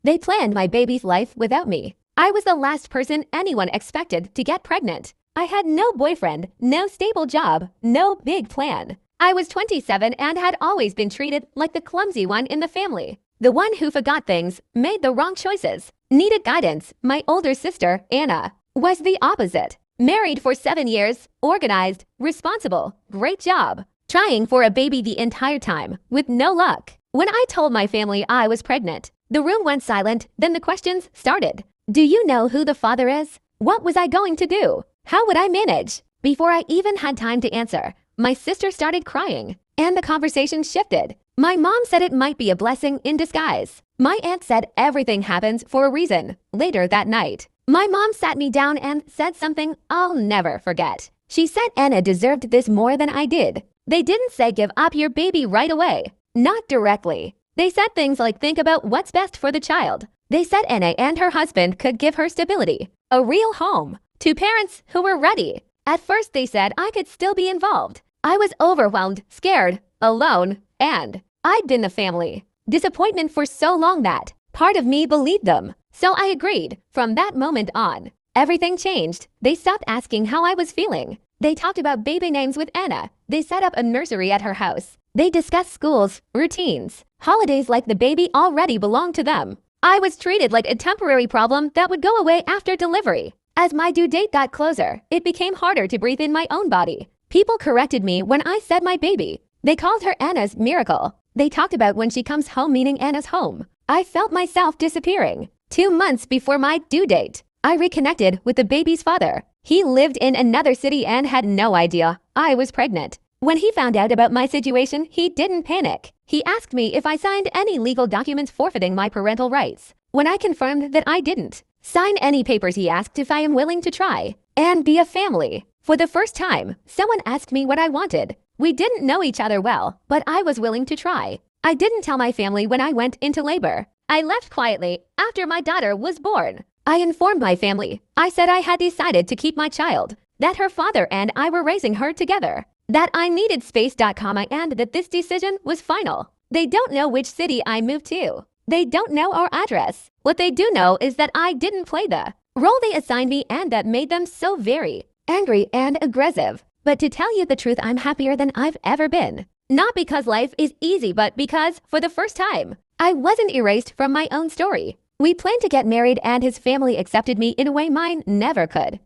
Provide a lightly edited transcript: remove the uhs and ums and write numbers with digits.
They planned my baby's life without me. I was the last person anyone expected to get pregnant. I had no boyfriend, no stable job, no big plan. I was 27 and had always been treated like the clumsy one in the family. The one who forgot things, made the wrong choices, needed guidance. My older sister, Anna, was the opposite. Married for 7 years, organized, responsible, great job. Trying for a baby the entire time, with no luck. When I told my family I was pregnant, the room went silent, then the questions started. Do you know who the father is? What was I going to do? How would I manage? Before I even had time to answer, my sister started crying, and the conversation shifted. My mom said it might be a blessing in disguise. My aunt said everything happens for a reason. Later that night, my mom sat me down and said something I'll never forget. She said Anna deserved this more than I did. They didn't say give up your baby right away. Not directly. They said things like think about what's best for the child. They said Anna and her husband could give her stability, a real home, to parents who were ready. At first they said I could still be involved. I was overwhelmed, scared, alone, and I'd been the family disappointment for so long that part of me believed them. So I agreed. From that moment on, everything changed. They stopped asking how I was feeling. They talked about baby names with Anna. They set up a nursery at her house. They discussed schools, routines, holidays like the baby already belonged to them. I was treated like a temporary problem that would go away after delivery. As my due date got closer, it became harder to breathe in my own body. People corrected me when I said my baby. They called her Anna's miracle. They talked about when she comes home, meaning Anna's home. I felt myself disappearing. 2 months before my due date, I reconnected with the baby's father. He lived in another city and had no idea I was pregnant. When he found out about my situation, he didn't panic. He asked me if I signed any legal documents forfeiting my parental rights. When I confirmed that I didn't sign any papers, he asked if I am willing to try and be a family. For the first time, someone asked me what I wanted. We didn't know each other well, but I was willing to try. I didn't tell my family when I went into labor. I left quietly after my daughter was born. I informed my family. I said I had decided to keep my child, that her father and I were raising her together, that I needed space.com and that this decision was final. They don't know which city I moved to. They don't know our address. What they do know is that I didn't play the role they assigned me and that made them so very angry and aggressive. But to tell you the truth, I'm happier than I've ever been. Not because life is easy, but because, for the first time, I wasn't erased from my own story. We planned to get married and his family accepted me in a way mine never could.